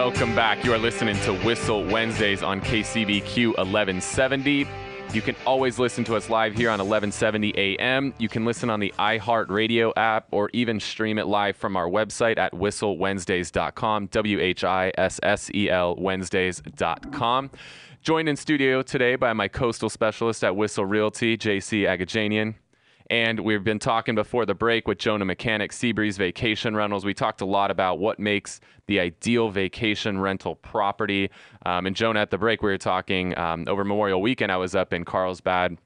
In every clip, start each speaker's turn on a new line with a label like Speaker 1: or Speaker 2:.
Speaker 1: Welcome back. You are listening to Whissel Wednesdays on KCBQ 1170. You can always listen to us live here on 1170 AM. You can listen on the iHeartRadio app or even stream it live from our website at whisselwednesdays.com, WHISSEL Wednesdays.com. Joined in studio today by my coastal specialist at Whissel Realty, JC Agajanian. And we've been talking before the break with Jonah Mechanic, SeaBreeze Vacation Rentals. We talked a lot about what makes the ideal vacation rental property. And Jonah, at the break, we were talking over Memorial Weekend. I was up in Carlsbad.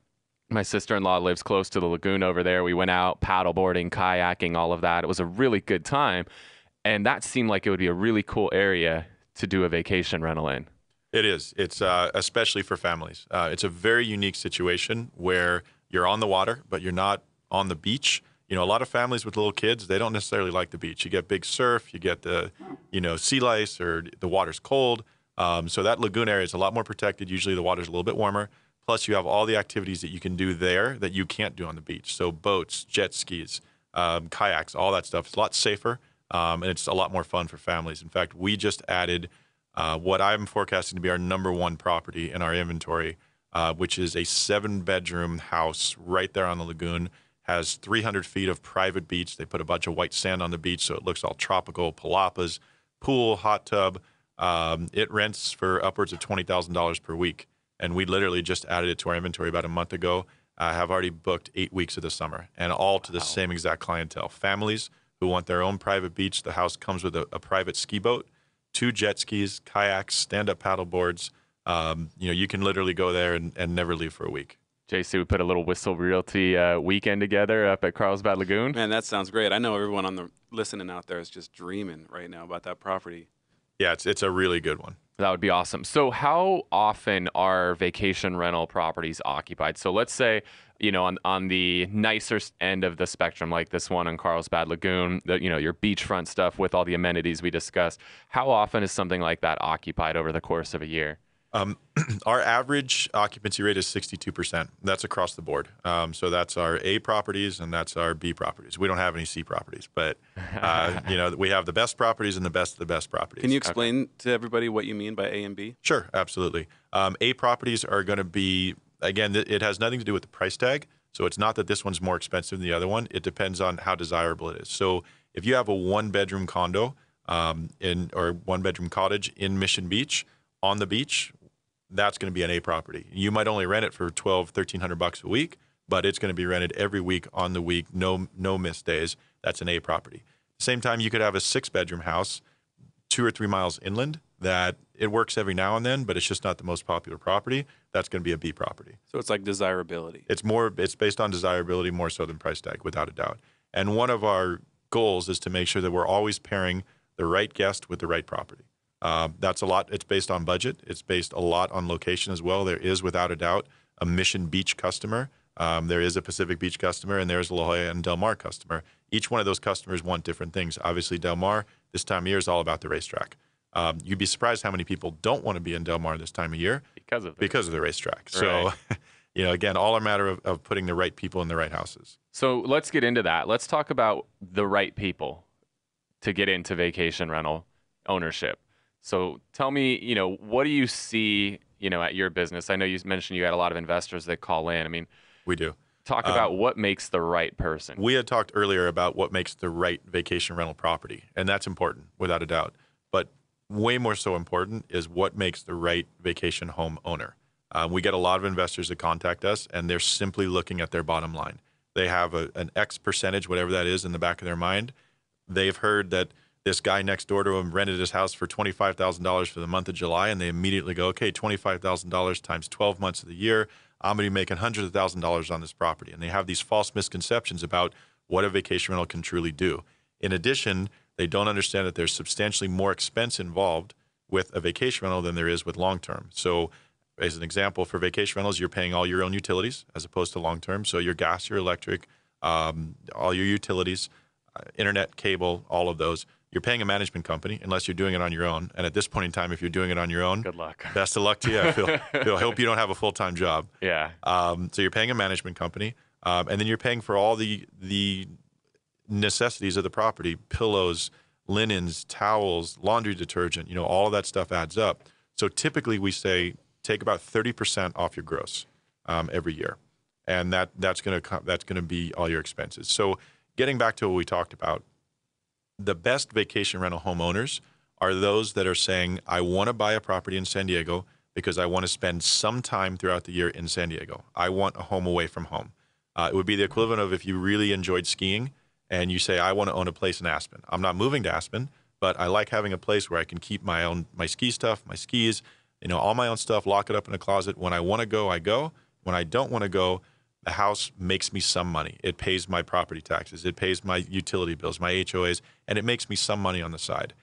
Speaker 1: My sister-in-law lives close to the Lagoon over there. We went out paddleboarding, kayaking, all of that. It was a really good time. And that seemed like it would be a really cool area to do a vacation rental in.
Speaker 2: It is. It's especially for families. It's a very unique situation where you're on the water, but you're not on the beach. You know, a lot of families with little kids, they don't necessarily like the beach. You get big surf, you get the, sea lice, or the water's cold. So that lagoon area is a lot more protected. Usually the water's a little bit warmer. Plus you have all the activities that you can do there that you can't do on the beach. So boats, jet skis, kayaks, all that stuff. It's a lot safer, and it's a lot more fun for families. In fact, we just added what I'm forecasting to be our number one property in our inventory, which is a 7-bedroom house right there on the lagoon. Has 300 feet of private beach. They put a bunch of white sand on the beach so it looks all tropical, palapas, pool, hot tub. It rents for upwards of $20,000 per week. And we literally just added it to our inventory about a month ago. Have already booked 8 weeks of the summer, and all to the same exact clientele. Families who want their own private beach. The house comes with a private ski boat, 2 jet skis, kayaks, stand-up paddle boards. You can literally go there and never leave for a week.
Speaker 1: JC, we put a little Whissel Realty weekend together up at Carlsbad Lagoon.
Speaker 3: Man, that sounds great. I know everyone on the listening out there is just dreaming right now about that property.
Speaker 2: Yeah, it's a really good one.
Speaker 1: That would be awesome. So how often are vacation rental properties occupied? So let's say, on the nicer end of the spectrum, like this one in Carlsbad Lagoon, your beachfront stuff with all the amenities we discussed, how often is something like that occupied over the course of a year?
Speaker 2: Our average occupancy rate is 62%. That's across the board. So that's our A properties and that's our B properties. We don't have any C properties, but we have the best properties and the best of the best properties.
Speaker 3: Can you explain to everybody what you mean by A and B?
Speaker 2: Sure, absolutely. A properties are going to be, again, it has nothing to do with the price tag. So it's not that this one's more expensive than the other one. It depends on how desirable it is. So if you have a 1-bedroom condo or 1-bedroom cottage in Mission Beach on the beach, that's going to be an A property. You might only rent it for $1,300 a week, but it's going to be rented every week on the week, no missed days. That's an A property. Same time, you could have a 6-bedroom house 2 or 3 miles inland that it works every now and then, but it's just not the most popular property. That's going to be a B property.
Speaker 3: So it's like desirability.
Speaker 2: It's based on desirability more so than price tag, without a doubt. And one of our goals is to make sure that we're always pairing the right guest with the right property. That's a lot. It's based on budget. It's based a lot on location as well. There is, without a doubt, a Mission Beach customer. There is a Pacific Beach customer, and there's a La Jolla and Del Mar customer. Each one of those customers want different things. Obviously, Del Mar, this time of year, is all about the racetrack. You'd be surprised how many people don't want to be in Del Mar this time of year because of the racetrack.
Speaker 1: Right.
Speaker 2: So, again, all a matter of putting the right people in the right houses.
Speaker 1: So let's get into that. Let's talk about the right people to get into vacation rental ownership. So tell me, what do you see, at your business? I know you mentioned you had a lot of investors that call in. I mean,
Speaker 2: we do.
Speaker 1: Talk about what makes the right person.
Speaker 2: We had talked earlier about what makes the right vacation rental property, and that's important, without a doubt. But way more so important is what makes the right vacation home owner. We get a lot of investors that contact us, and they're simply looking at their bottom line. They have an X percentage, whatever that is, in the back of their mind. They've heard that this guy next door to him rented his house for $25,000 for the month of July, and they immediately go, okay, $25,000 times 12 months of the year, I'm going to be making hundreds of thousands of dollars on this property. And they have these false misconceptions about what a vacation rental can truly do. In addition, they don't understand that there's substantially more expense involved with a vacation rental than there is with long-term. So as an example, for vacation rentals, you're paying all your own utilities as opposed to long-term. So your gas, your electric, all your utilities, internet, cable, all of those. You're paying a management company unless you're doing it on your own. And at this point in time, if you're doing it on your own,
Speaker 1: good luck.
Speaker 2: Best of luck to you. I hope you don't have a full-time job.
Speaker 1: Yeah.
Speaker 2: So you're paying a management company, and then you're paying for all the necessities of the property: pillows, linens, towels, laundry detergent, all of that stuff adds up. So typically we say take about 30% off your gross every year. And that's going to be all your expenses. So getting back to what we talked about, the best vacation rental homeowners are those that are saying, I want to buy a property in San Diego because I want to spend some time throughout the year in San Diego. I want a home away from home. It would be the equivalent of if you really enjoyed skiing and you say, I want to own a place in Aspen. I'm not moving to Aspen, but I like having a place where I can keep my ski stuff, my skis, all my own stuff, lock it up in a closet. When I want to go, I go. When I don't want to go, the house makes me some money. It pays my property taxes. It pays my utility bills, my HOAs, and it makes me some money on the side.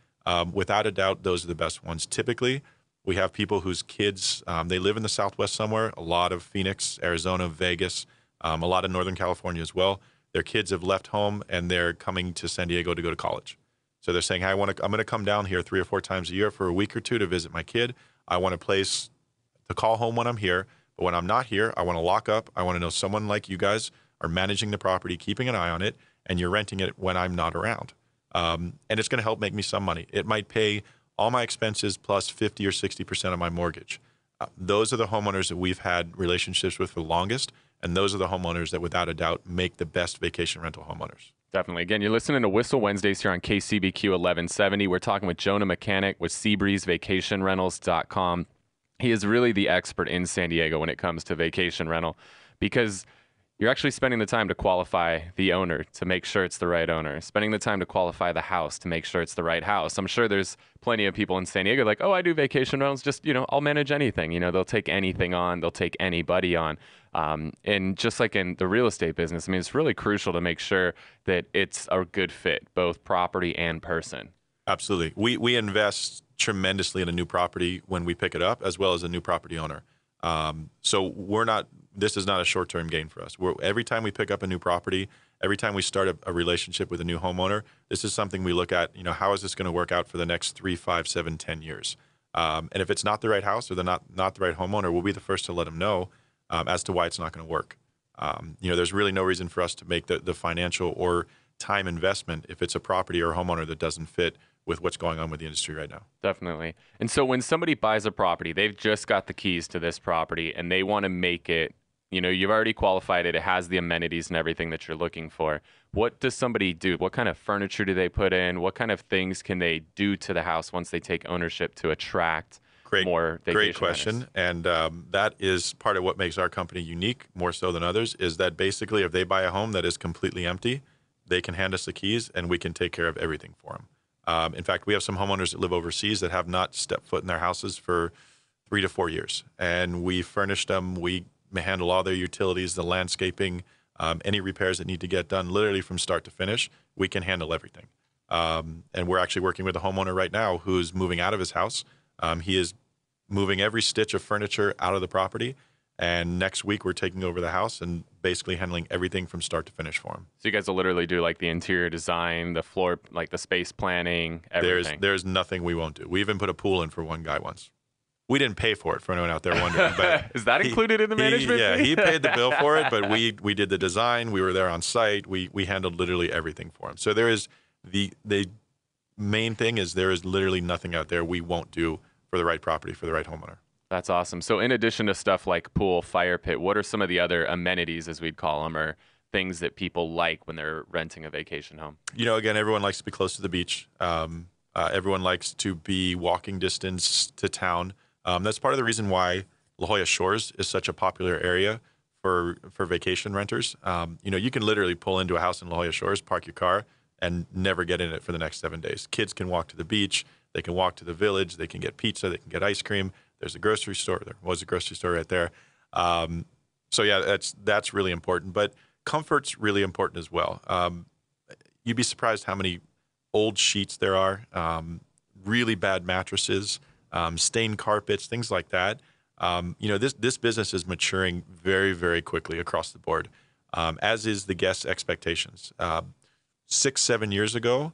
Speaker 2: Without a doubt, those are the best ones. Typically, we have people whose kids, they live in the Southwest somewhere, a lot of Phoenix, Arizona, Vegas, a lot of Northern California as well. Their kids have left home and they're coming to San Diego to go to college. So they're saying, hey, I'm going to come down here 3 or 4 times a year for a week or two to visit my kid. I want a place to call home when I'm here. But when I'm not here, I want to lock up. I want to know someone like you guys are managing the property, keeping an eye on it, and you're renting it when I'm not around. And it's going to help make me some money. It might pay all my expenses plus 50 or 60% of my mortgage. Those are the homeowners that we've had relationships with for the longest, and those are the homeowners that, without a doubt, make the best vacation rental homeowners.
Speaker 1: Definitely. Again, you're listening to Whissel Wednesdays here on KCBQ 1170. We're talking with Jonah Mechanic with SeaBreeze Vacation Rentals.com. He is really the expert in San Diego when it comes to vacation rental, because you're actually spending the time to qualify the owner to make sure it's the right owner, spending the time to qualify the house to make sure it's the right house. I'm sure there's plenty of people in San Diego like, oh, I do vacation rentals, just, I'll manage anything. They'll take anything on, they'll take anybody on. And just like in the real estate business, I mean, it's really crucial to make sure that it's a good fit, both property and person.
Speaker 2: Absolutely. We invest tremendously in a new property when we pick it up, as well as a new property owner. So this is not a short-term gain for us. Every time we pick up a new property, every time we start a relationship with a new homeowner, this is something we look at, how is this going to work out for the next 3, 5, 7, 10 years? And if it's not the right house or not the right homeowner, we'll be the first to let them know as to why it's not going to work. There's really no reason for us to make the financial or time investment if it's a property or a homeowner that doesn't fit with what's going on with the industry right now.
Speaker 1: Definitely. And so when somebody buys a property, they've just got the keys to this property and they want to make it, you've already qualified it. It has the amenities and everything that you're looking for. What does somebody do? What kind of furniture do they put in? What kind of things can they do to the house once they take ownership to attract more vacation
Speaker 2: Great question.
Speaker 1: renters?
Speaker 2: And that is part of what makes our company unique, more so than others, is that basically if they buy a home that is completely empty, they can hand us the keys and we can take care of everything for them. In fact, we have some homeowners that live overseas that have not stepped foot in their houses for 3 to 4 years. And we furnish them. We handle all their utilities, the landscaping, any repairs that need to get done, literally from start to finish. We can handle everything. And we're actually working with a homeowner right now who's moving out of his house. He is moving every stitch of furniture out of the property. And next week, we're taking over the house and basically handling everything from start to finish for him.
Speaker 1: So you guys will literally do like the interior design, the floor, like the space planning, everything.
Speaker 2: There's nothing we won't do. We even put a pool in for one guy once. We didn't pay for it, for anyone out there wondering. But
Speaker 1: is that included in the management fee?
Speaker 2: He paid the bill for it, but we did the design. We were there on site. We handled literally everything for him. So there is the main thing is there is literally nothing out there we won't do for the right property, for the right homeowner.
Speaker 1: That's awesome. So in addition to stuff like pool, fire pit, what are some of the other amenities, as we'd call them, or things that people like when they're renting a vacation home?
Speaker 2: Again, everyone likes to be close to the beach. Everyone likes to be walking distance to town. That's part of the reason why La Jolla Shores is such a popular area for vacation renters. You can literally pull into a house in La Jolla Shores, park your car, and never get in it for the next 7 days. Kids can walk to the beach. They can walk to the village. They can get pizza. They can get ice cream. There's a grocery store. There was a grocery store right there. So yeah, that's really important. But comfort's really important as well. You'd be surprised how many old sheets there are, really bad mattresses, stained carpets, things like that. This business is maturing very, very quickly across the board, as is the guests' expectations. 6-7 years ago,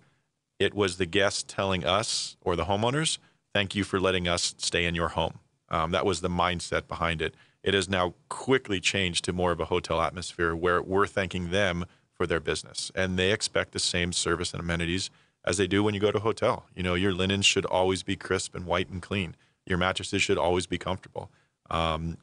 Speaker 2: it was the guests telling us or the homeowners, thank you for letting us stay in your home. That was the mindset behind it. It has now quickly changed to more of a hotel atmosphere where we're thanking them for their business. And they expect the same service and amenities as they do when you go to a hotel. You know, your linens should always be crisp and white and clean. Your mattresses should always be comfortable.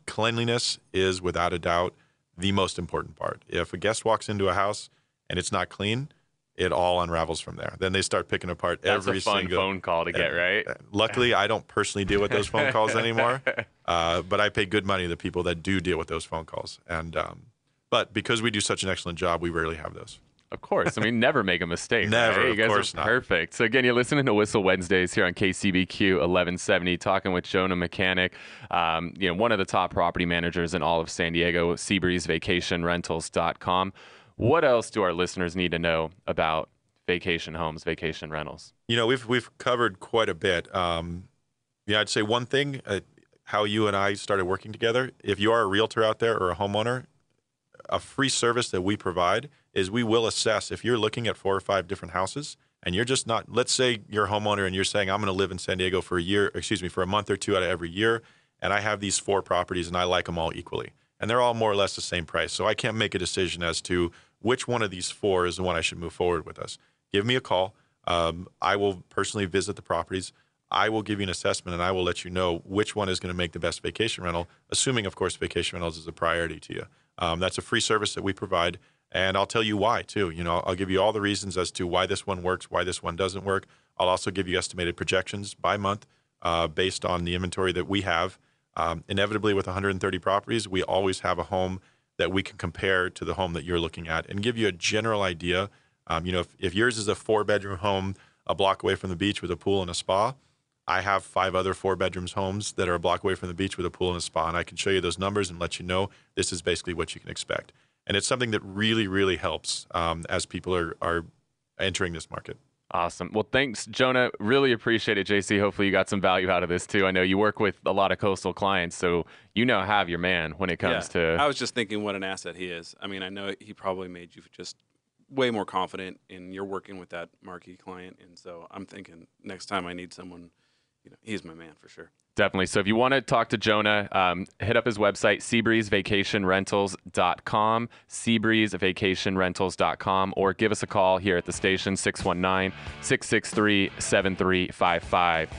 Speaker 2: Cleanliness is without a doubt the most important part. If a guest walks into a house and it's not clean, it all unravels from there. Then they start picking apart every
Speaker 1: That's a fun phone call to get, right?
Speaker 2: Luckily, I don't personally deal with those phone calls anymore, but I pay good money to the people that do deal with those phone calls. And but because we do such an excellent job, we rarely have those.
Speaker 1: Of course. I mean, never make a mistake.
Speaker 2: Never,
Speaker 1: right? You
Speaker 2: of
Speaker 1: guys
Speaker 2: course
Speaker 1: are
Speaker 2: not.
Speaker 1: perfect. So again, you're listening to Whissel Wednesdays here on KCBQ 1170, talking with Jonah Mechanic, one of the top property managers in all of San Diego, SeaBreeze Vacation Rentals.com. What else do our listeners need to know about vacation homes, vacation rentals?
Speaker 2: You know, we've covered quite a bit. I'd say one thing, how you and I started working together. If you are a realtor out there or a homeowner, a free service that we provide is we will assess if you're looking at 4 or 5 different houses and you're just not, let's say you're a homeowner and you're saying, I'm going to live in San Diego for a month or 2 out of every year. And I have these 4 properties and I like them all equally. And they're all more or less the same price. So I can't make a decision as to which one of these 4 is the one I should move forward with us. Give me a call. I will personally visit the properties. I will give you an assessment and I will let you know which one is going to make the best vacation rental, assuming, of course, vacation rentals is a priority to you. That's a free service that we provide. And I'll tell you why, too. You know, I'll give you all the reasons as to why this one works, why this one doesn't work. I'll also give you estimated projections by month based on the inventory that we have. Inevitably, with 130 properties, we always have a home that we can compare to the home that you're looking at and give you a general idea. If yours is a 4-bedroom home a block away from the beach with a pool and a spa, I have 5 other 4-bedrooms homes that are a block away from the beach with a pool and a spa, and I can show you those numbers and let you know this is basically what you can expect. And it's something that really, really helps as people are entering this market.
Speaker 1: Awesome. Well, thanks, Jonah. Really appreciate it, JC. Hopefully you got some value out of this, too. I know you work with a lot of coastal clients, so you now have your man when it comes to...
Speaker 3: I was just thinking what an asset he is. I mean, I know he probably made you just way more confident in you're working with that marquee client. And so I'm thinking next time I need someone, he's my man for sure.
Speaker 1: Definitely. So if you want to talk to Jonah, hit up his website, SeaBreezeVacationRentals.com, SeaBreezeVacationRentals.com, or give us a call here at the station, 619-663-7355.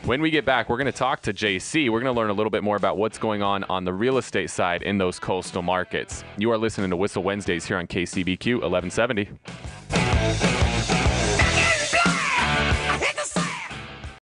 Speaker 1: When we get back, we're going to talk to JC. We're going to learn a little bit more about what's going on the real estate side in those coastal markets. You are listening to Whissel Wednesdays here on KCBQ 1170.